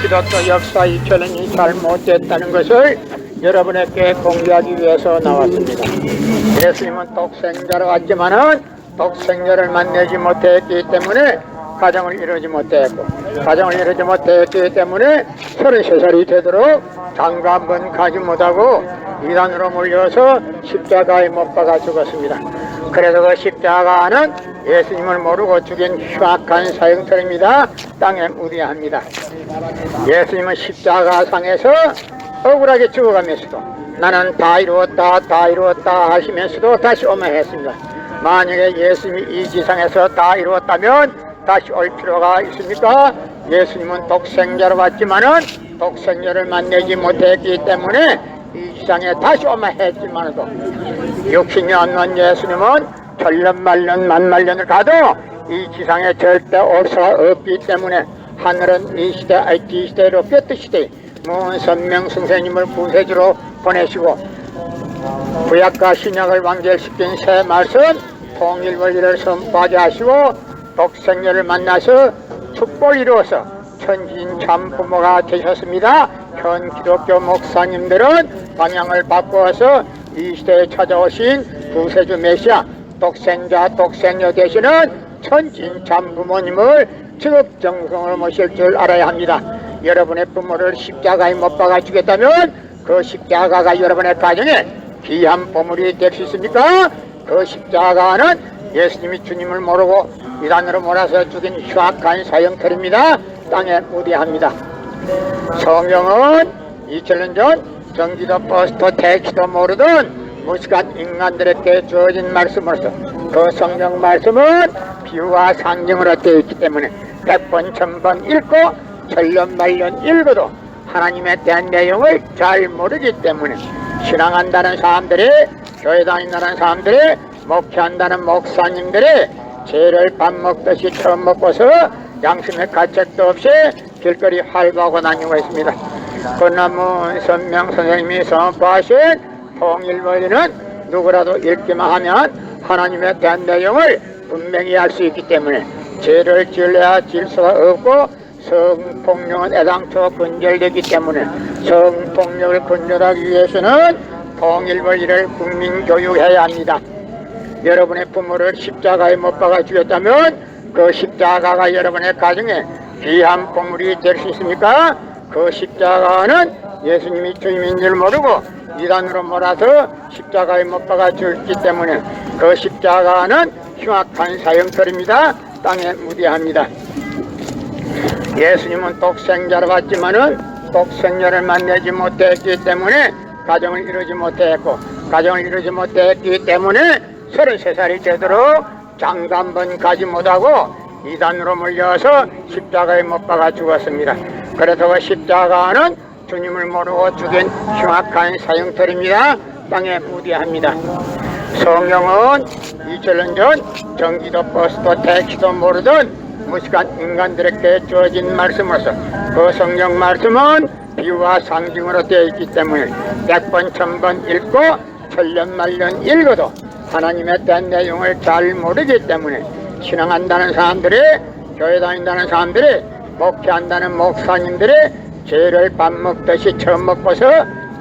기독교 역사 2000년이 잘못됐다는 것을 여러분에게 공개하기 위해서 나왔습니다. 예수님은 독생자로 왔지만은 독생자를 만나지 못했기 때문에 가정을 이루지 못했고, 가정을 이루지 못했기 때문에 33살이 되도록 장가 한 번 가지 못하고 이단으로 몰려서 십자가에 못 박아 죽었습니다. 그래서 그 십자가는 예수님을 모르고 죽인 흉악한 사형터입니다. 땅에 무디합니다. 예수님은 십자가상에서 억울하게 죽어가면서도 나는 다 이루었다 다 이루었다 하시면서도 다시 오면 했습니다. 만약에 예수님이 이 지상에서 다 이루었다면 다시 올 필요가 있습니까? 예수님은 독생자로 왔지만은 독생자를 만나지 못했기 때문에 이 지상에 다시 오면 했지만도 육신이 없는 예수님은 천년 만년 만만년을 가도 이 지상에 절대 올 수가 없기 때문에 하늘은 이 시대 IT 시대로 뼈뜨시대 무선명 선생님을 구세주로 보내시고 구약과 신약을 완결시킨 새 말씀 통일원리를 선포하게 하시고 독생자를 만나서 축복을 이루어서 천진 참 부모가 되셨습니다. 현 기독교 목사님들은 방향을 바꾸어서 이 시대에 찾아오신 구세주 메시아 독생자 독생녀 되시는 천진 참 부모님을 지극정성으로 모실 줄 알아야 합니다. 여러분의 부모를 십자가에 못 박아 주겠다면 그 십자가가 여러분의 가정에 귀한 보물이 될 수 있습니까? 그 십자가는 예수님이 주님을 모르고 이단으로 몰아서 죽인 흉악한 사형터입니다. 땅에 무디합니다. 성경은 2000년 전 전기도 버스도 택시도 모르던 무식한 인간들에게 주어진 말씀으로서 그 성경 말씀은 비유와 상징으로 되어 있기 때문에 100번 1000번 읽고 천년 말년 읽어도 하나님에 대한 내용을 잘 모르기 때문에 신앙한다는 사람들이 교회 다닌다는 사람들이 목회한다는 목사님들이 죄를 밥 먹듯이 처음 먹고서 양심의 가책도 없이 길거리 활보하고 다니고 있습니다. 그러나 문선명 선생님이 선포하신 통일원리는 누구라도 읽기만 하면 하나님에 대한 내용을 분명히 알 수 있기 때문에 죄를 지으려야 지을 수가 없고 성폭력은 애당초 근절되기 때문에 성폭력을 근절하기 위해서는 통일원리를 국민교육해야 합니다. 여러분의 부모를 십자가에 못 박아 주겠다면 그 십자가가 여러분의 가정에 귀한 보물이 될 수 있습니까? 그 십자가는 예수님이 주님인 줄 모르고 이단으로 몰아서 십자가에 못 박아 주기 때문에 그 십자가는 흉악한 사형터입니다. 땅에 무디합니다. 예수님은 독생자로 왔지만은 독생자를 만나지 못했기 때문에 가정을 이루지 못했고 가정을 이루지 못했기 때문에 33살이 되도록 장가 한 번 가지 못하고 이단으로 몰려서 십자가에 못 박아 죽었습니다. 그래서 그 십자가는 주님을 모르고 죽인 흉악한 사형터입니다. 땅에 무디합니다. 성경은 2000년 전 전기도 버스도 택시도 모르던 무식한 인간들에게 주어진 말씀으로서 그 성경 말씀은 비유와 상징으로 되어 있기 때문에 100번 1000번 읽고 천년 말년 읽어도 하나님에 대한 내용을 잘 모르기 때문에 신앙한다는 사람들이 교회 다닌다는 사람들이 목회한다는 목사님들이 죄를 밥 먹듯이 처음 먹고서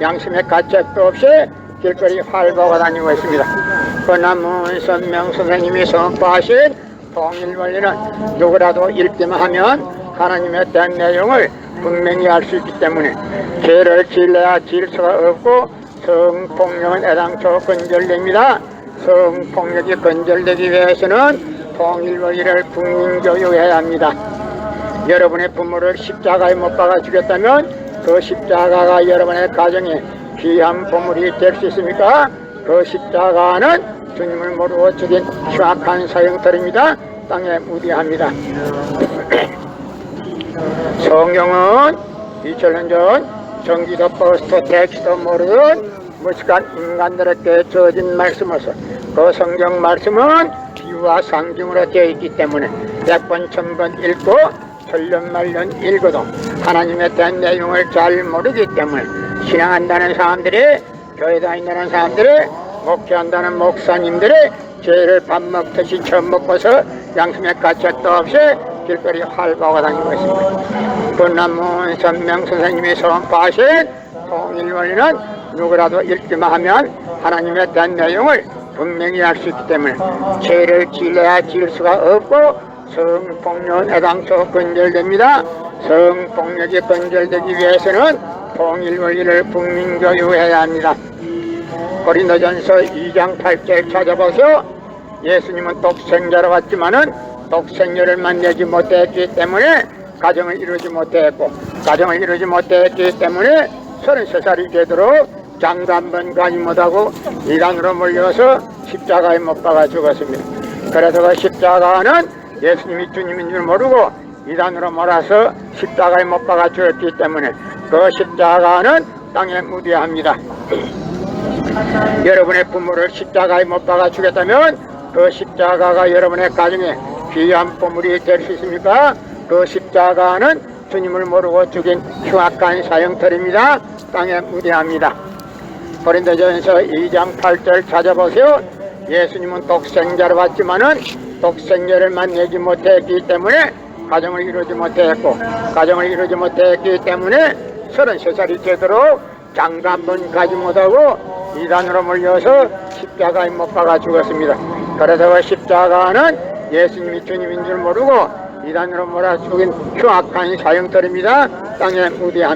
양심의 가책도 없이 길거리 활보하고 다니고 있습니다. 그러나 문선명 선생님이 선포하신 통일원리는 누구라도 읽기만 하면 하나님에 대한 내용을 분명히 알 수 있기 때문에 죄를 지으려야 지을 수가 없고 성폭력은 애당초 근절됩니다. 성폭력이 근절되기 위해서는 통일원리를 국민교육해야 합니다. 여러분의 부모를 십자가에 못 박아 주겠다면 그 십자가가 여러분의 가정에 귀한 보물이 될 수 있습니까? 그 십자가는 주님을 모르고 죽인 흉악한 사형터입니다. 땅에 무디합니다. 성경은 2000년 전 전기도 버스도 택시도 모르던 무식한 인간들에게 주어진 말씀으로서 그 성경 말씀은 비유와 상징으로 되어 있기 때문에 100번 1000번 읽고 천년 말년 읽어도 하나님에 대한 내용을 잘 모르기 때문에 신앙한다는 사람들이 교회 다닌다는 사람들이 목회한다는 목사님들이 죄를 밥 먹듯이 처음 먹고서 양심의 가책도 없이 길거리 활보하고 다니고 있습니다. 본남문 선명 선생님이 선포하신 통일원리는 누구라도 읽기만 하면 하나님에 대한 내용을 분명히 알 수 있기 때문에 죄를 지려야 지을 수가 없고 성폭력은 애당초 근절됩니다. 성폭력이 근절되기 위해서는 통일원리를 국민교육해야 합니다. 고린도전서 2장 8절 찾아보세요. 예수님은 독생자로 왔지만은 독생자를 만나지 못했기 때문에 가정을 이루지 못했고 가정을 이루지 못했기 때문에 33살이 되도록 장가 한 번 가지 못하고 이단으로 몰려서 십자가에 못 박아 죽었습니다. 그래서 그 십자가는 예수님이 주님인 줄 모르고 이단으로 몰아서 십자가에 못 박아 죽었기 때문에 그 십자가는 땅에 묻어야 여러분의 부모를 십자가에 못 박아 주겠다면 그 십자가가 여러분의 가정에 귀한 보물이 될 수 있습니까? 그 십자가는 주님을 모르고 죽인 흉악한 사형털입니다. 땅에 묻어야 고린도전서 2장 8절 찾아보세요. 예수님은 독생자로 왔지만은 독생자를 만나지 못했기 때문에 가정을 이루지 못했고 가정을 이루지 못했기 때문에 33살이 되도록 장가 한 번 가지 못하고 이단으로 몰려서 십자가에 못 박아 죽었습니다. 그래서 그 십자가는 예수님이 주님인 줄 모르고 이단으로 몰아 죽인 흉악한 사형털입니다. 땅에 묻어야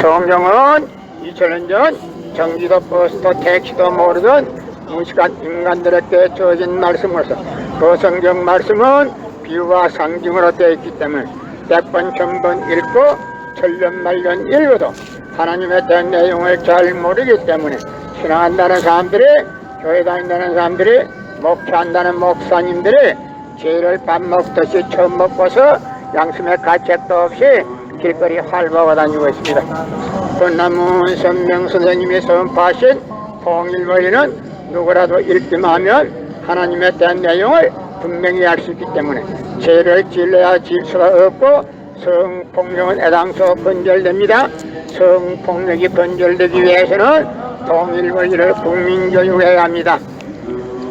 성경은 2000년 전 전기도 버스도 택시도 모르던 무식한 인간들에게 주어진 말씀으로서 그 성경 말씀은 비유와 상징으로 되어 있기 때문에 100번 1000번 읽고 천년만년 읽어도 하나님에 대한 내용을 잘 모르기 때문에 신앙한다는 사람들이 교회 다닌다는 사람들이 목회한다는 목사님들이 죄를 밥 먹듯이 처음 먹고서 양심의 가책도 없이 길거리 활보하고 다니고 있습니다. 본남문 선명 선생님이 선포하신 통일원리는 누구라도 읽기만 하면 하나님에 대한 내용을 분명히 알 수 있기 때문에 죄를 지려야 지을 수가 없고 성폭력은 애당초 근절됩니다. 성폭력이 근절되기 위해서는 통일원리를 국민교육해야 합니다.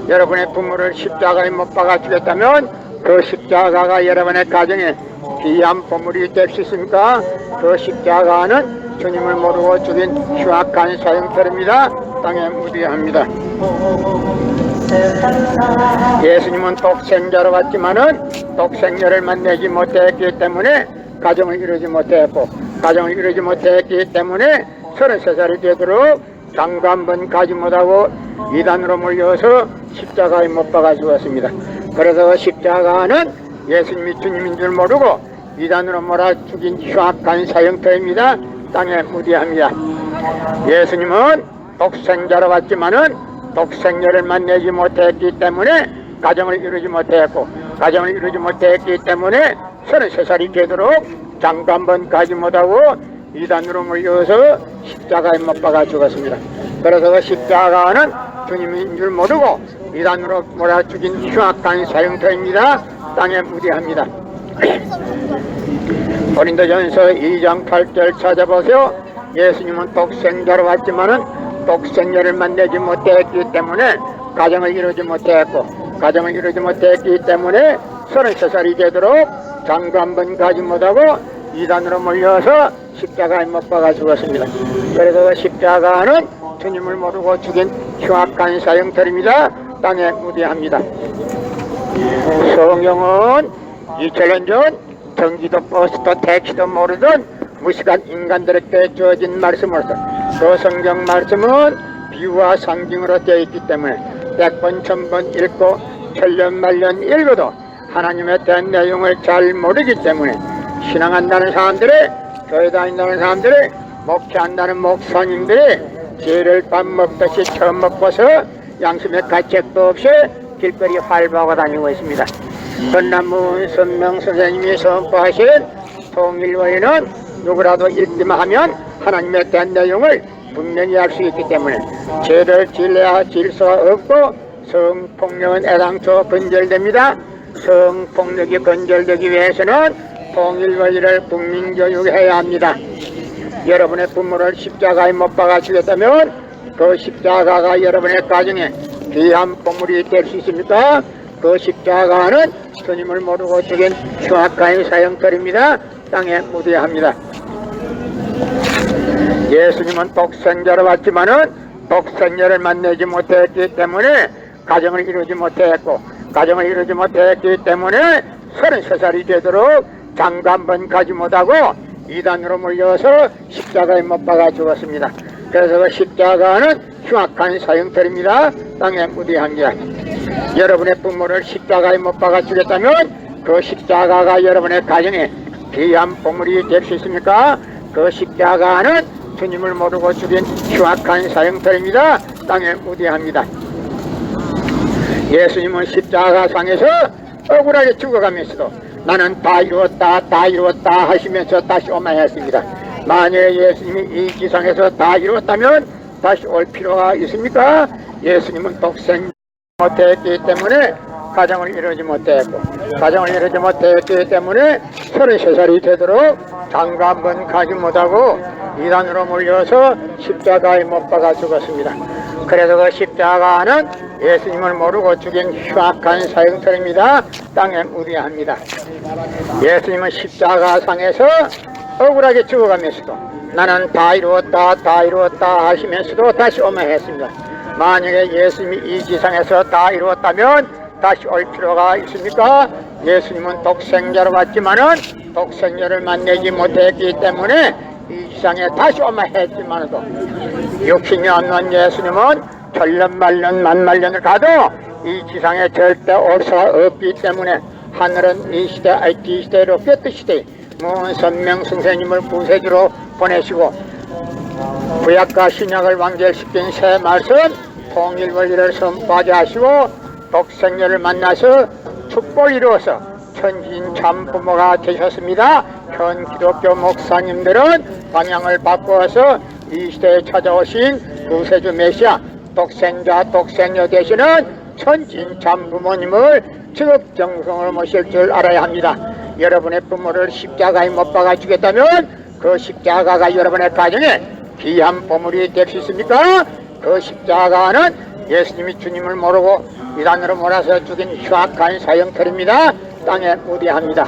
여러분의 부모를 십자가에 못 박아 주겠다면 그 십자가가 여러분의 가정에 귀한 보물이 될 수 있습니까? 그 십자가는 주님을 모르고 죽인 흉악한 사형털입니다. 땅에 묻어야 예수님은 독생자로 왔지만은 독생자를 만나지 못했기 때문에 가정을 이루지 못했고 가정을 이루지 못했기 때문에 33살이 되도록 장가 한 번 가지 못하고 이단으로 몰려서 십자가에 못 박아 죽었습니다. 그래서 그 십자가는 예수님이 주님인 줄 모르고 이단으로 몰아 죽인 흉악한 사형터입니다. 땅에 묻어야 예수님은 독생자로 왔지만은 독생자를 만나지 못했기 때문에 가정을 이루지 못했고 가정을 이루지 못했기 때문에 33살이 되도록 장가 한 번 가지 못하고 이단으로 몰려서 십자가에 못 박아 죽었습니다. 그래서 그 십자가는 주님인 줄 모르고 이단으로 몰아 죽인 흉악한 사형터입니다. 땅에 묻어야 고린도전서 2장 8절 찾아보세요. 예수님은 독생자로 왔지만은 독생자를 만나지 못했기 때문에 가정을 이루지 못했고 가정을 이루지 못했기 때문에 33살이 되도록 장가 한 번 가지 못하고 이단으로 몰려서 십자가에 못 박아 죽었습니다. 그래서 그 십자가는 주님을 모르고 죽인 흉악한 사형털입니다. 땅에 묻어야 성경은 2000년 전 전기도 버스도 택시도 모르던 무식한 인간들에게 주어진 말씀으로서 그 성경 말씀은 비유와 상징으로 되어 있기 때문에 100번 1000번 읽고 천년만년 읽어도 하나님에 대한 내용을 잘 모르기 때문에 신앙한다는 사람들이 교회 다닌다는 사람들이 목회한다는 목사님들이 죄를 밥 먹듯이 처음 먹고서 양심의 가책도 없이 길거리 활보하고 다니고 있습니다. 본남문 선명 선생님이 선포하신 통일원리는 누구라도 읽기만 하면 하나님에 대한 내용을 분명히 알 수 있기 때문에 죄를 지려야 지을 수가 없고 성폭력은 애당초 근절됩니다. 성폭력이 근절되기 위해서는 통일원리를 국민교육해야 합니다. 여러분의 부모를 십자가에 못 박아 주겠다면 그 십자가가 여러분의 가정에 귀한 보물이 될 수 있습니까? 그 십자가는 주님을 모르고 죽인 흉악한 사형벌입니다. 땅에 무대합니다. 예수님은 독생자로 왔지만은 독생자를 만나지 못했기 때문에 가정을 이루지 못했고, 가정을 이루지 못했기 때문에 33살이 되도록 장가 한 번 가지 못하고 이단으로 몰려서 십자가에 못 박아 죽었습니다. 그래서 그 십자가는 흉악한 사형벌입니다. 땅에 무대합니다. 여러분의 부모를 십자가에 못 박아 죽였다면 그 십자가가 여러분의 가정에 귀한 보물이 될 수 있습니까? 그 십자가는 주님을 모르고 죽인 흉악한 사형벌입니다. 땅에 무대합니다. 예수님은 십자가상에서 억울하게 죽어가면서도 나는 다 이루었다 다 이루었다 하시면서 다시 오만했습니다. 만약에 예수님이 이 지상에서 다 이루었다면 다시 올 필요가 있습니까? 예수님은 독생 못했기 때문에 가정을 이루지 못했고, 가정을 이루지 못했기 때문에 33살이 되도록 장가 한 번 가지 못하고 이단으로 몰려서 십자가에 못 박아 죽었습니다. 그래서 그 십자가는 예수님을 모르고 죽인 흉악한 사형벌입니다. 땅에 무대합니다. 예수님은 십자가상에서 억울하게 죽어가면서도 나는 다 이루었다 다 이루었다 하시면서도 다시 오만했습니다. 만약에 예수님이 이 지상에서 다 이루었다면 다시 올 필요가 있습니까? 예수님은 독생자로 왔지만은 독생자를 만나지 못했기 때문에 이 지상에 다시 오만했지만도 육신이 없는 예수님은 천년 만년 만만년을 가도 이 지상에 절대 올 수가 없기 때문에 하늘은 이 시대 IT 시대로 꿰뜨시되 무선명 선생님을 구세주로 보내시고 구약과 신약을 완결시킨 새 말씀 통일원리를 선포하게 하시고 독생자를 만나서 축복을 이루어서 천진 참부모가 되셨습니다. 현 기독교 목사님들은 방향을 바꾸어서 이 시대에 찾아오신 구세주 메시아 독생자 독생녀 되시는 천진 참부모님을 지극정성으로 모실 줄 알아야 합니다. 여러분의 부모를 십자가에 못 박아 주겠다면 그 십자가가 여러분의 가정에 귀한 보물이 될 수 있습니까? 그 십자가는 예수님이 주님을 모르고 이단으로 몰아서 죽인 흉악한 사형벌입니다. 땅에 무대합니다.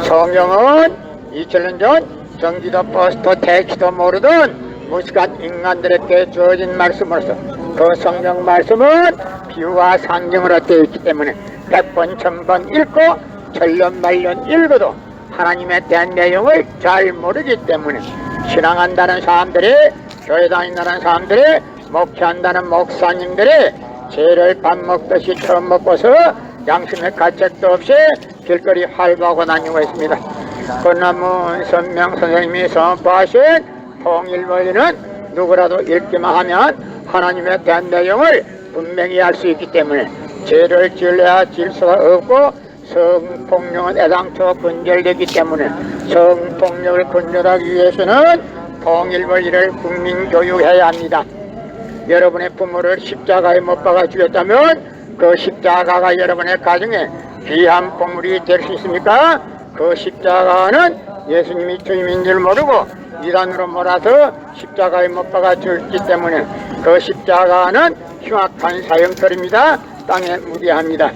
성경은 2000년 전 전기도 버스도 택시도 모르던 무식한 인간들에게 주어진 말씀으로서 그 성경 말씀은 비유와 상징으로 되어 있기 때문에 100번 1000번 읽고 천년 말년 읽어도 하나님에 대한 내용을 잘 모르기 때문에 신앙한다는 사람들이, 교회 다닌다는 사람들이, 목회한다는 목사님들이 죄를 밥 먹듯이 처음 먹고서 양심의 가책도 없이 길거리 활보하고 다니고 있습니다. 그나무 선명 선생님이 선포하신 통일원리는 누구라도 읽기만 하면 하나님에 대한 내용을 분명히 알 수 있기 때문에 죄를 지으려야 지을 수가 없고 성폭력은 애당초 근절되기 때문에 성폭력을 근절하기 위해서는 통일원리를 국민교육해야 합니다. 여러분의 부모를 십자가에 못 박아 주겠다면 그 십자가가 여러분의 가정에 귀한 보물이 될 수 있습니까? 그 십자가는 예수님이 주님인 줄 모르고 이단으로 몰아서 십자가에 못 박아 주기 때문에 그 십자가는 흉악한 사형벌입니다. 땅에 무대합니다.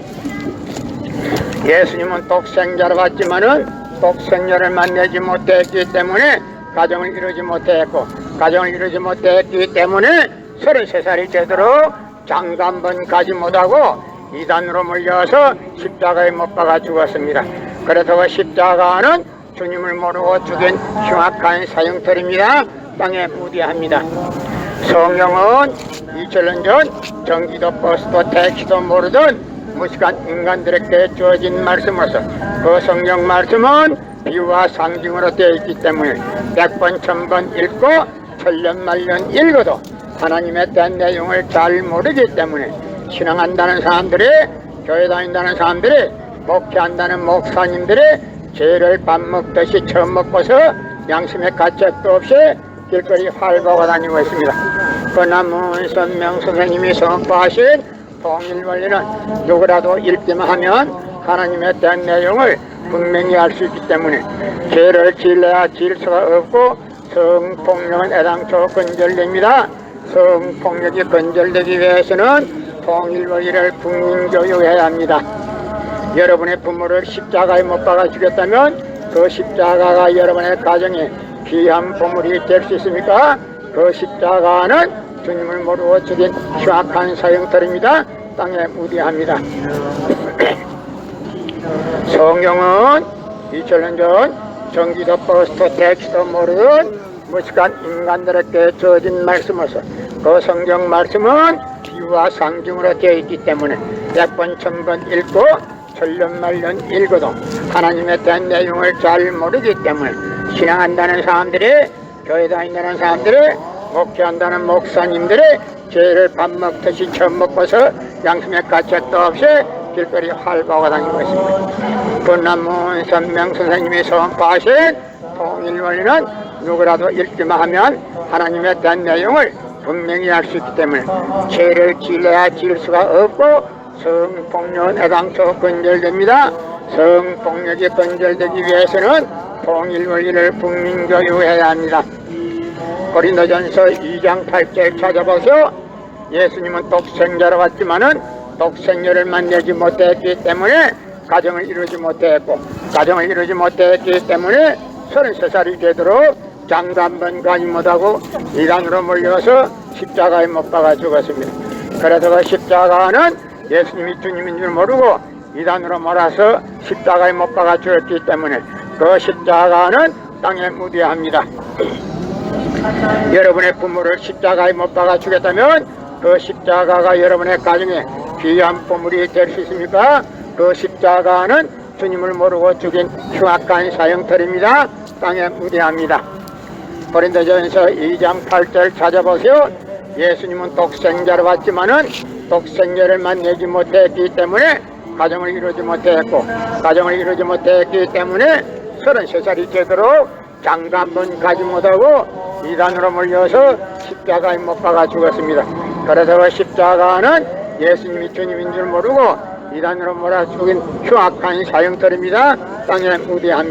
예수님은 독생자로 왔지만은 독생자를 만나지 못했기 때문에 가정을 이루지 못했고, 가정을 이루지 못했기 때문에 33살이 되도록 장가 한 번 가지 못하고 이단으로 몰려서 십자가에 못 박아 죽었습니다. 그래서 그 십자가는 주님을 모르고 죽인 흉악한 사형벌입니다. 땅에 무대합니다. 성경은 2000년 전 전기도 버스도 택시도 모르던 무식한 인간들에게 주어진 말씀으로서 그 성경 말씀은 비유와 상징으로 되어 있기 때문에 100번 1000번 읽고 천년 말년 읽어도 하나님에 대한 내용을 잘 모르기 때문에 신앙한다는 사람들이, 교회 다닌다는 사람들이, 목회한다는 목사님들이 죄를 밥 먹듯이 처음 먹고서 양심의 가책도 없이 길거리 활보하고 다니고 있습니다. 그나무 선명 선생님이 선포하신 통일원리는 누구라도 읽기만 하면 하나님에 대한 내용을 분명히 알 수 있기 때문에 죄를 지으려야 지을 수가 없고 성폭력은 애당초 근절됩니다. 성폭력이 근절되기 위해서는 통일원리를 국민교육해야 합니다. 여러분의 부모를 십자가에 못 박아 죽였다면 그 십자가가 여러분의 가정에 귀한 보물이 될 수 있습니까? 그 십자가는 주님을 모르고 죽인 흉악한 사형터입니다. 땅에 무디합니다. 성경은 2000년 전 전기도 버스도 택시도 모르는 무식한 인간들에게 주어진 말씀으로서 그 성경 말씀은 비유와 상징으로 되어 있기 때문에 100번 1000번 읽고 천년만년 읽어도 하나님에 대한 내용을 잘 모르기 때문에 신앙한다는 사람들이, 교회 다닌다는 사람들이, 목회한다는 목사님들이 죄를 밥 먹듯이 처음 먹고서 양심의 가책도 없이 길거리 활보하고 다니고 있습니다. 분남문 선명 선생님이 선포하신 통일원리는 누구라도 읽기만 하면 하나님에 대한 내용을 분명히 알 수 있기 때문에 죄를 지려야 지을 수가 없고 성폭력은 애당초 근절됩니다. 성폭력이 근절되기 위해서는 통일원리를 국민교육해야 합니다. 고린도전서 2장 8절 찾아보세요. 예수님은 독생자로 왔지만은 독생녀를 만나지 못했기 때문에 가정을 이루지 못했고, 가정을 이루지 못했기 때문에 33살이 되도록 장가 한 번 가지 못하고 이단으로 몰려서 십자가에 못 박아 죽었습니다. 그래서 그 십자가는 예수님이 주님인 줄 모르고 이단으로 몰아서 십자가에 못 박아 죽었기 때문에 그 십자가는 땅에 묻어야 여러분의 부모를 십자가에 못 박아 죽였다면 그 십자가가 여러분의 가정에 귀한 보물이 될 수 있습니까? 그 십자가는 주님을 모르고 죽인 흉악한 사형터입니다. 땅에 묻어야 고린도전서 2장 8절 찾아보세요. 예수님은 독생자로 왔지만은 독생자를 만나지 못했기 때문에 가정을 이루지 못했고, 가정을 이루지 못했기 때문에 33살이 되도록 장가 한 번 가지 못하고 이단으로 몰려서 십자가에 못 박아 죽었습니다. 그래서 그 십자가는 예수님이 주님인 줄 모르고 이단으로 몰아 죽인 흉악한 사형터입니다. 땅에 묻어야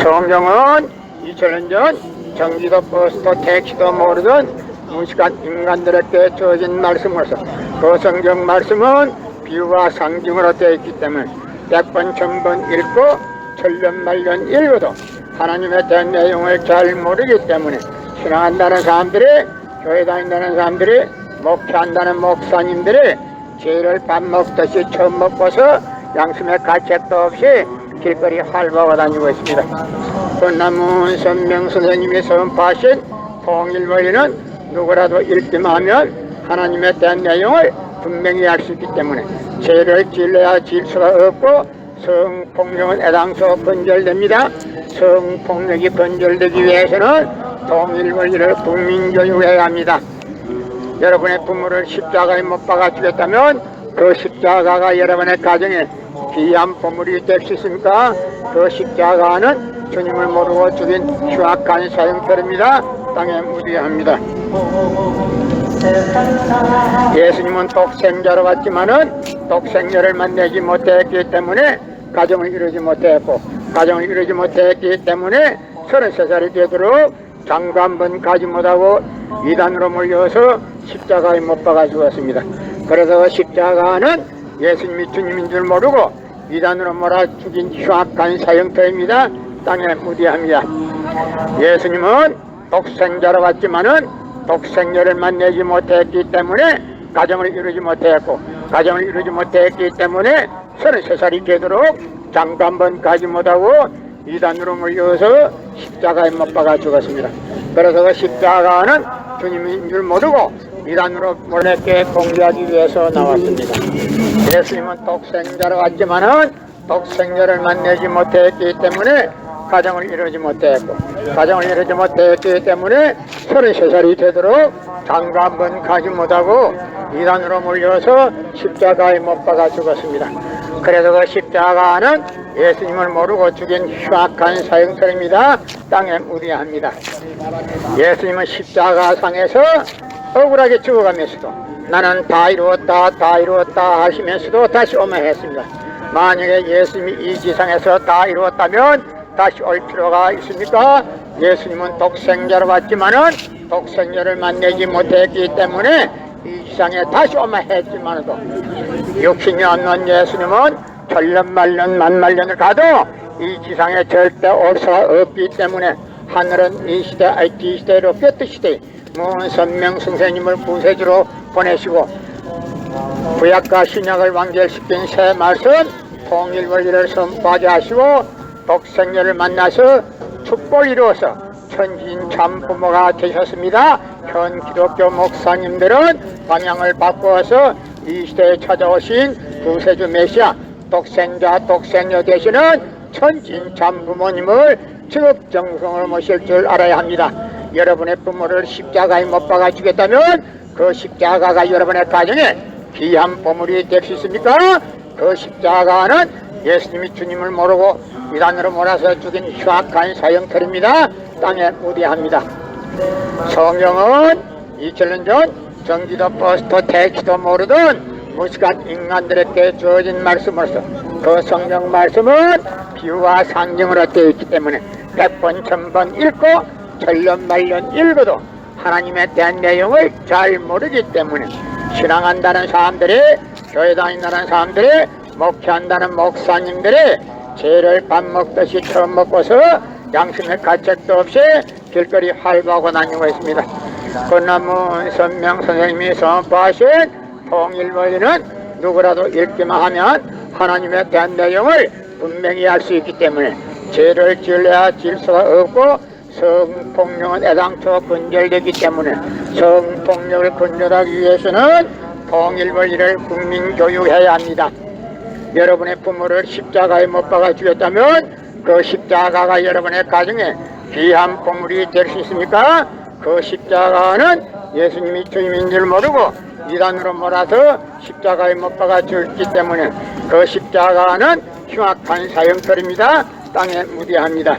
성경은 2000년 전 전기도 버스도 택시도 모르던 무식한 인간들에게 주어진 말씀으로서 그 성경 말씀은 비유와 상징으로 되어 있기 때문에 100번 1000번 읽고 천년만년 읽어도 하나님에 대한 내용을 잘 모르기 때문에 신앙한다는 사람들이, 교회 다닌다는 사람들이, 목회한다는 목사님들이 죄를 밥 먹듯이 처음 먹고서 양심의 가책도 없이 길거리 활보하고 다니고 있습니다. 분남문 선명 선생님이 선포하신 통일원리는 누구라도 읽기만 하면 하나님에 대한 내용을 분명히 알 수 있기 때문에 죄를 지려야 지을 수가 없고 성폭력은 애당초 근절됩니다. 성폭력이 근절되기 위해서는 통일원리를 국민교육해야 합니다. 여러분의 부모를 십자가에 못 박아 죽였다면 그 십자가가 여러분의 가정에 귀한 보물이 될 수 있습니까? 그 십자가는 주님을 모르고 죽인 흉악한 사형터입니다. 땅에 묻어야 합니다. 예수님은 독생자로 왔지만은 독생녀를 만나지 못했기 때문에 가정을 이루지 못했고, 가정을 이루지 못했기 때문에 33살이 되도록 장가 한 번 가지 못하고 이단으로 몰려서 십자가에 못 박아 죽었습니다. 그래서 십자가는 예수님이 주님인 줄 모르고 이단으로 몰아 죽인 흉악한 사형터입니다. 땅에 묻어야 예수님은 독생자로 왔지만은 독생녀를 만나지 못했기 때문에 가정을 이루지 못했고, 가정을 이루지 못했기 때문에 33살이 되도록 장가 한 번 가지 못하고 이단으로 몰려서 십자가에 못 박아 죽었습니다. 그래서 그 십자가는 주님인 줄 모르고 이단으로 몰래게 공개하기 위해서 나왔습니다. 예수님은 독생자로 왔지만은 독생녀를 만나지 못했기 때문에 가정을 이루지 못했고, 가정을 이루지 못했기 때문에 33살이 되도록 장가 한 번 가지 못하고 이단으로 몰려서 십자가에 못 박아 죽었습니다. 그래서 그 십자가는 예수님을 모르고 죽인 흉악한 사형터입니다. 땅에 묻어야 예수님은 십자가상에서 억울하게 죽어가면서도 나는 다 이루었다, 다 이루었다 하시면서도 다시 오면 했습니다. 만약에 예수님이 이 지상에서 다 이루었다면 다시 올 필요가 있습니까? 예수님은 독생자로 왔지만은 독생자를 만나지 못했기 때문에 이 세상에 다시 오마 했지만도 육신이 없는 예수님은 천년만년 만만년을 가도 이 지상에 절대 올 수가 없기 때문에 하늘은 이 시대 IT 시대로 꿰뜨시되 문선명 선생님을 구세주로 보내시고 구약과 신약을 완결시킨 새 말씀 통일원리를 선포하게 하시고 독생녀를 만나서 축복을 이루어서 천진 참부모가 되셨습니다. 현 기독교 목사님들은 방향을 바꾸어서 이 시대에 찾아오신 구세주 메시아 독생자 독생녀 되시는 천진 참부모님을 직업정성을 모실 줄 알아야 합니다. 여러분의 부모를 십자가에 못 박아 주겠다면 그 십자가가 여러분의 가정에 귀한 보물이 될 수 있습니까? 그 십자가는 예수님이 주님을 모르고 이단으로 몰아서 죽인 흉악한 사형틀입니다. 땅에 무대합니다. 성경은 2000년 전 전기도 버스도 택시도 모르던 무식한 인간들에게 주어진 말씀으로서 그 성경 말씀은 비유와 상징으로 되어 있기 때문에 100번 1000번 읽고 천년만년 읽어도 하나님에 대한 내용을 잘 모르기 때문에 신앙한다는 사람들이, 교회 다닌다는 사람들이, 목회한다는 목사님들이 죄를 밥 먹듯이 처음 먹고서 양심의 가책도 없이 길거리 활보하고 다니고 있습니다. 그나무 선명 선생님이 선포하신 통일원리는 누구라도 읽기만 하면 하나님에 대한 내용을 분명히 알 수 있기 때문에 죄를 지으려야 지을 수가 없고 성폭력은 애당초 근절되기 때문에 성폭력을 근절하기 위해서는 통일원리를 국민교육해야 합니다. 여러분의 부모를 십자가에 못 박아 주겠다면 그 십자가가 여러분의 가정에 귀한 보물이 될 수 있습니까? 그 십자가는 예수님이 주님인 줄 모르고 이단으로 몰아서 십자가에 못 박아 주기 때문에 그 십자가는 흉악한 사형틀입니다. 땅에 무대합니다.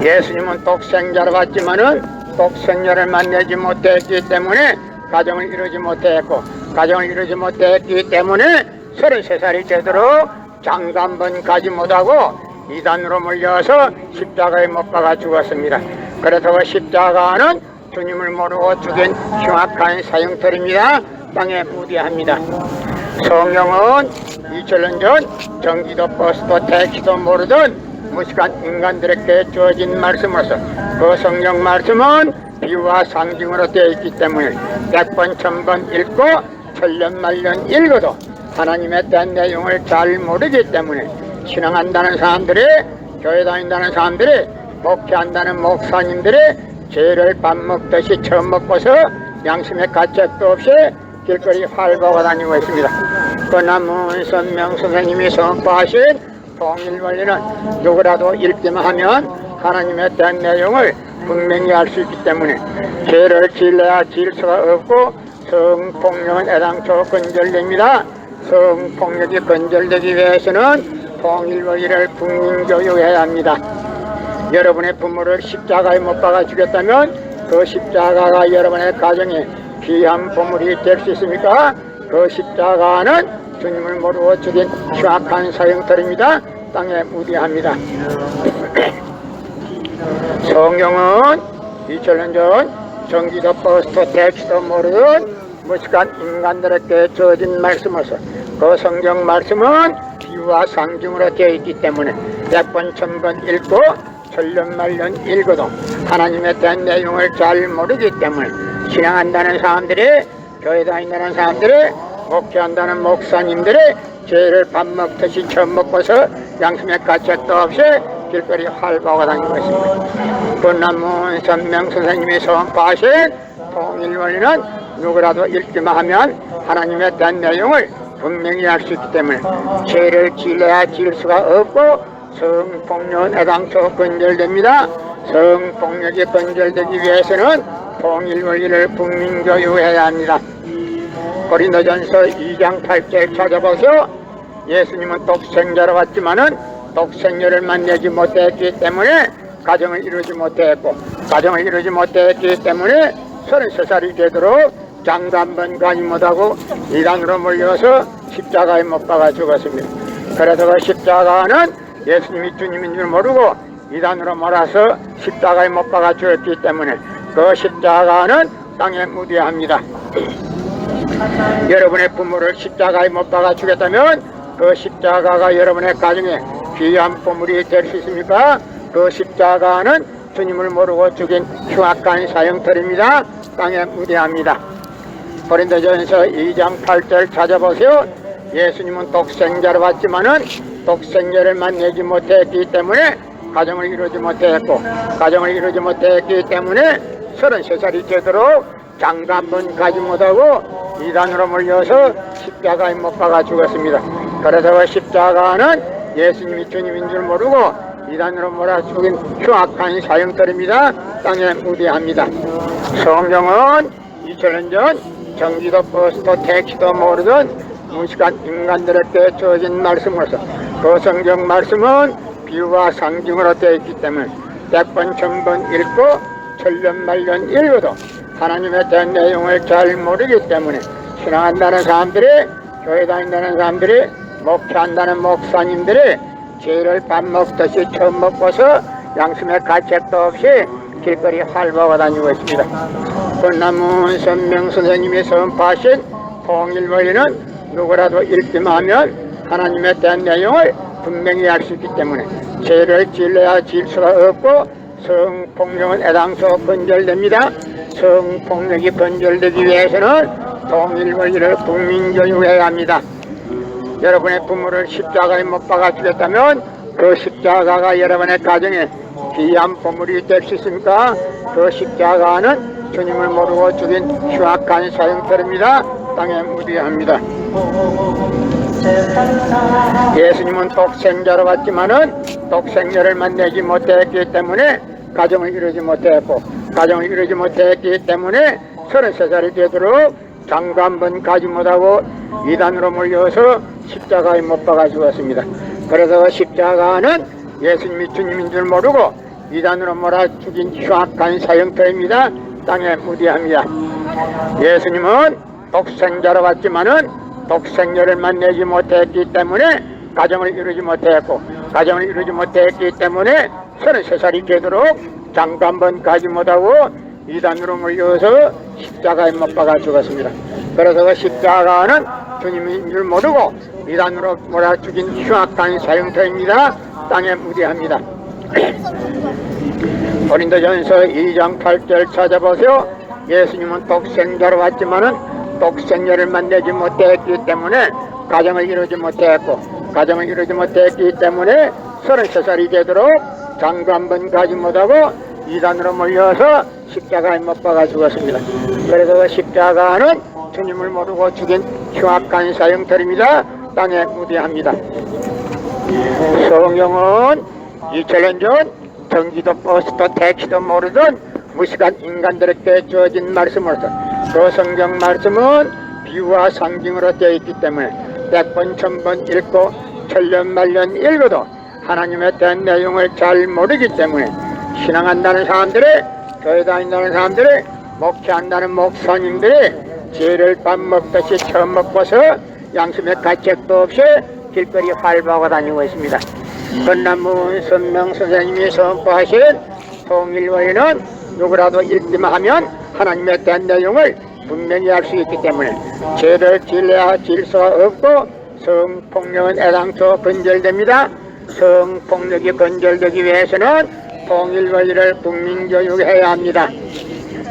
예수님은 독생자로 왔지만은 독생자를 만나지 못했기 때문에 가정을 이루지 못했고 가정을 이루지 못했기 때문에 33살이 되도록 장가 한 번 가지 못하고 이단으로 몰려서 십자가에 못 박아 죽었습니다. 그래서 그 십자가는 주님을 모르고 죽인 흉악한 사형틀입니다. 땅에 무대합니다. 성경은 2000년 전 전기도 버스도 택시도 모르던 무식한 인간들에게 주어진 말씀으로서 그 성경 말씀은 비유와 상징으로 되어 있기 때문에 100번 1000번 읽고 천년만년 읽어도 하나님에 대한 내용을 잘 모르기 때문에 신앙한다는 사람들이, 교회 다닌다는 사람들이, 목회한다는 목사님들이 죄를 밥 먹듯이 처음 먹고서 양심의 가책도 없이 길거리 활보하고 다니고 있습니다. 그나무 선명 선생님이 선포하신 통일원리는 누구라도 읽기만 하면 하나님에 대한 내용을 분명히 알 수 있기 때문에 죄를 지으려야 지을 수가 없고 성폭력은 애당초 근절됩니다. 성폭력이 근절되기 위해서는 통일원리를 국민교육해야 합니다. 여러분의 부모를 십자가에 못 박아 주겠다면 그 십자가가 여러분의 가정에 귀한 보물이 될 수 있습니까? 그 십자가는 주님을 모르고 죽인 흉악한 사형틀입니다. 땅에 무대합니다. 성경은 2000년 전 전기도 버스도 택시도 모르던 무식한 인간들에게 주어진 말씀으로서 그 성경 말씀은 비유와 상징으로 되어 있기 때문에 100번 1000번 읽고 천년만년 읽어도 하나님에 대한 내용을 잘 모르기 때문에 신앙한다는 사람들이, 교회 다닌다는 사람들이, 목회한다는 목사님들이 죄를 밥 먹듯이 처음 먹고서 양심의 가책도 없이 길거리 활보하고 다니고 있습니다. 그나무 선명 선생님이 선포하신 통일원리는 누구라도 읽기만 하면 하나님에 대한 내용을 분명히 알 수 있기 때문에 죄를 지으려야 지을 수가 없고 성폭력은 애당초 근절됩니다. 성폭력이 근절되기 위해서는 통일원리를 국민교육해야 합니다. 고린도전서 2장 8절 찾아보세요. 예수님은 독생자로 왔지만은 독생녀를 만나지 못했기 때문에 가정을 이루지 못했고 가정을 이루지 못했기 때문에 33살이 되도록 장가 한 번 가지 못하고 이단으로 몰려서 십자가에 못 박아 죽었습니다. 그래서 그 십자가는 예수님이 주님인 줄 모르고 이단으로 몰아서 십자가에 못 박아 죽었기 때문에 그 십자가는 땅에 무대합니다. 여러분의 부모를 십자가에 못 박아 주겠다면 그 십자가가 여러분의 가정에 귀한 보물이 될 수 있습니까? 그 십자가는 주님을 모르고 죽인 흉악한 사형터입니다. 땅에 무대합니다. 고린도전서 2장 8절 찾아보세요. 예수님은 독생자로 왔지만은 독생자를 만나지 못했기 때문에 가정을 이루지 못했고, 가정을 이루지 못했기 때문에 33살이 되도록 장가 한 번 가지 못하고 이단으로 몰려서 십자가에 못 박아 죽었습니다. 그래서 십자가는 예수님이 주님인 줄 모르고 이단으로 몰아 죽인 흉악한 사형들입니다. 땅에 무대합니다. 성경은 2000년 전 전기도 버스도 택시도 모르던 무식한 인간들에게 주어진 말씀으로서 그 성경 말씀은 비유와 상징으로 되어 있기 때문에 100번 1000번 읽고 천년만년 읽어도 하나님에 대한 내용을 잘 모르기 때문에 신앙한다는 사람들이, 교회 다닌다는 사람들이, 목회한다는 목사님들이 죄를 밥 먹듯이 처음 먹고서 양심의 가책도 없이 길거리 활보하고 다니고 있습니다. 권남문 선명 선생님이 선포하신 통일원리는 누구라도 읽기만 하면 하나님에 대한 내용을 분명히 알 수 있기 때문에 죄를 질러야 질 수가 없고 성폭력은 애당초 건절됩니다. 성폭력이 건절되기 위해서는 통일원리를 국민교육해야 합니다. 여러분의 부모를 십자가에 못 박아 주겠다면 그 십자가가 여러분의 가정에 귀한 보물이 될 수 있습니까? 그 십자가는 주님을 모르고 죽인 흉악한 사형터입니다. 땅에 무대합니다. 예수님은 독생자로 왔지만은 독생자를 만나지 못했기 때문에 가정을 이루지 못했고, 가정을 이루지 못했기 때문에 33살이 되도록 장가 한 번 가지 못하고 이단으로 몰려서 십자가에 못 박아 죽었습니다. 그래서 십자가는 예수님이 주님인 줄 모르고 이단으로 몰아 죽인 흉악한 사형터입니다. 땅에 무대합니다. 예수님은 독생자로 왔지만은 독생자를 만나지 못했기 때문에 가정을 이루지 못했고, 가정을 이루지 못했기 때문에 33살이 되도록 장가 한 번 가지 못하고 이단으로 몰려서 십자가에 못 박아 죽었습니다. 그래서 그 십자가는 주님인 줄 모르고 이단으로 몰아 죽인 흉악한 사형터입니다. 땅에 무대합니다. 고린도전서 2장 8절 찾아보세요. 예수님은 독생자로 왔지만은 독생자를 만나지 못했기 때문에 가정을 이루지 못했고, 가정을 이루지 못했기 때문에 33살이 되도록 장가 한 번 가지 못하고 이단으로 몰려서 십자가에 못 박아 죽었습니다. 그래서 그 십자가는 주님을 모르고 죽인 흉악한 사형터입니다. 땅에 무대합니다. 성경은 2000년 전 전기도 버스도 택시도 모르던 무식한 인간들에게 주어진 말씀으로서 그 성경 말씀은 비유와 상징으로 되어 있기 때문에 100번 1000번 읽고 천년만년 읽어도 하나님에 대한 내용을 잘 모르기 때문에 신앙한다는 사람들이, 교회 다닌다는 사람들이, 목회한다는 목사님들이 죄를 밥 먹듯이 처음 먹고서 양심의 가책도 없이 길거리 활보하고 다니고 있습니다. 권남문 선명 선생님이 선포하신 통일원리는 누구라도 읽기만 하면 하나님에 대한 내용을 분명히 알 수 있기 때문에 죄를 질러야 질 수가 없고 성폭력은 애당초 건절됩니다. 성폭력이 건절되기 위해서는 통일원리를 국민교육해야 합니다.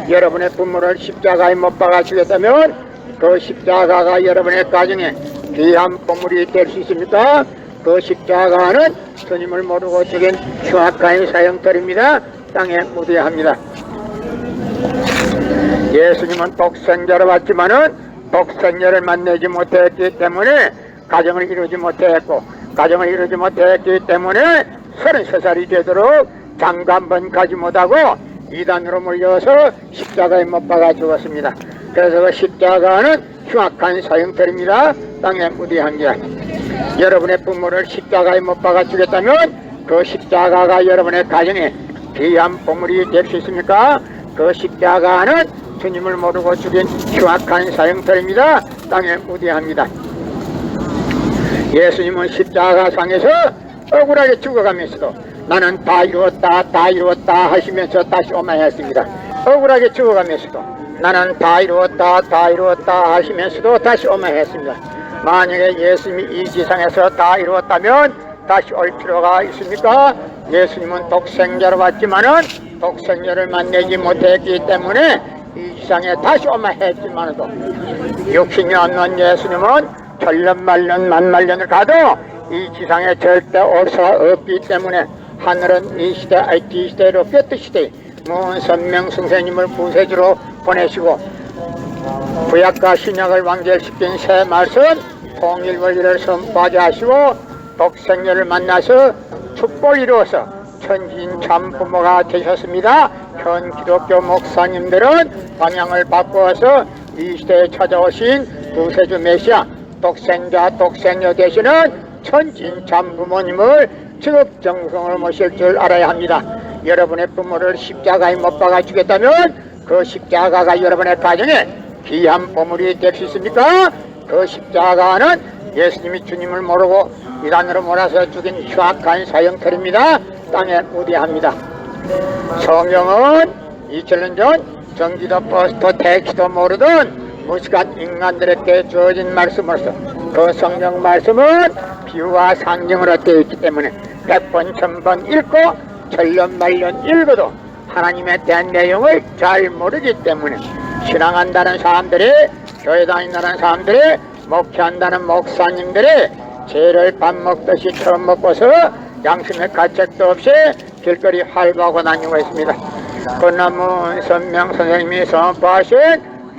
여러분의 부모를 십자가에 못 박아 주겠다면 그 십자가가 여러분의 가정에 귀한 보물이 될 수 있습니까? 그 십자가는 주님을 모르고 죽인 흉악한 사형터입니다. 땅에 무대합니다. 예수님은 독생자로 왔지만은 독생자를 만나지 못했기 때문에 가정을 이루지 못했고, 가정을 이루지 못했기 때문에 33살이 되도록 장가 한 번 가지 못하고 이단으로 몰려서 십자가에 못 박아 죽었습니다. 그래서 그 십자가는 흉악한 사형터입니다. 땅에 무대한 게 여러분의 부모를 십자가에 못 박아 주겠다면 그 십자가가 여러분의 가정에 귀한 보물이 될 수 있습니까? 그 십자가는 주님을 모르고 죽인 흉악한 사형터입니다. 땅에 무대합니다. 예수님은 십자가상에서 억울하게 죽어가면서도 나는 다 이루었다, 다 이루었다 하시면서 다시 오만했습니다. 억울하게 죽어가면서도 나는 다 이루었다 다 이루었다 하시면서도 다시 오면 했습니다. 만약에 예수님이 이 지상에서 다 이루었다면 다시 올 필요가 있습니까? 예수님은 독생자로 왔지만은 독생자를 만나지 못했기 때문에 이 지상에 다시 오면 했지만도 육신이 없는 예수님은 천년 만년 만만년을 가도 이 지상에 절대 올 수가 없기 때문에 하늘은 이 시대 IT 시대로 뼈뜨시대 문선명 선생님을 구세주로 보내시고 구약과 신약을 완결시킨 새 말씀 통일원리를 선포하게 하시고 독생자를 만나서 축복을 이루어서 천진 참부모가 되셨습니다. 현 기독교 목사님들은 방향을 바꾸어서 이 시대에 찾아오신 구세주 메시아 독생자 독생녀 되시는 천진 참부모님을 지극정성을 모실 줄 알아야 합니다. 여러분의 부모를 십자가에 못 박아 주겠다면 그 십자가가 여러분의 가정에 귀한 보물이 될 수 있습니까? 그 십자가는 예수님이 주님을 모르고 이단으로 몰아서 죽인 흉악한 사형틀입니다. 땅에 무대합니다. 성경은 2000년 전 전기도 버스도 택시도 모르던 무식한 인간들에게 주어진 말씀으로서 그 성경 말씀은 비유와 상징으로 되어 있기 때문에 100번 1000번 읽고 천년 말년 읽어도 하나님에 대한 내용을 잘 모르기 때문에 신앙한다는 사람들이 교회 다닌다는 사람들이 목회한다는 목사님들이 죄를 밥 먹듯이 처음 먹고서 양심의 가책도 없이 길거리 활보하고 다니고 있습니다. 그러나 문선명 선생님이 선포하신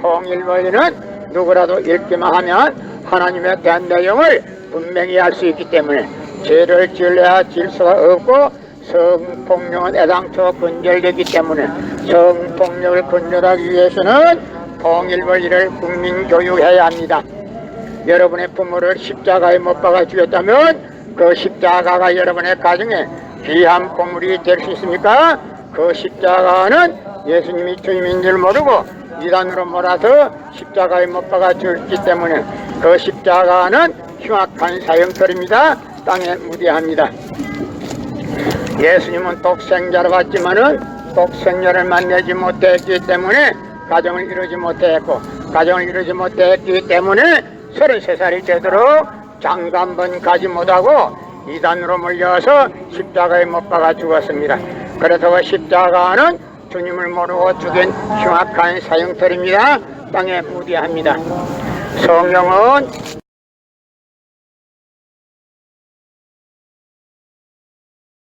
통일원리는 누구라도 읽기만 하면 하나님에 대한 내용을 분명히 알 수 있기 때문에 죄를 지으려야 질 수가 없고 성폭력은 애당초 근절되기 때문에 성폭력을 근절하기 위해서는 통일원리를 국민교육해야 합니다. 여러분의 부모를 십자가에 못 박아 주겠다면 그 십자가가 여러분의 가정에 귀한 보물이 될 수 있습니까? 그 십자가는 예수님이 주님인 줄 모르고 이단으로 몰아서 십자가에 못 박아 주기 때문에 그 십자가는 흉악한 사형틀입니다. 땅에 무대합니다. 예수님은 독생자로 왔지만은 독생자를 만나지 못했기 때문에 가정을 이루지 못했고 가정을 이루지 못했기 때문에 33살이 되도록 장가 한 번 가지 못하고 이단으로 몰려서 십자가에 못 박아 죽었습니다. 그래서 그 십자가는 주님을 모르고 죽인 흉악한 사형틀입니다. 땅에 무대합니다. 성경은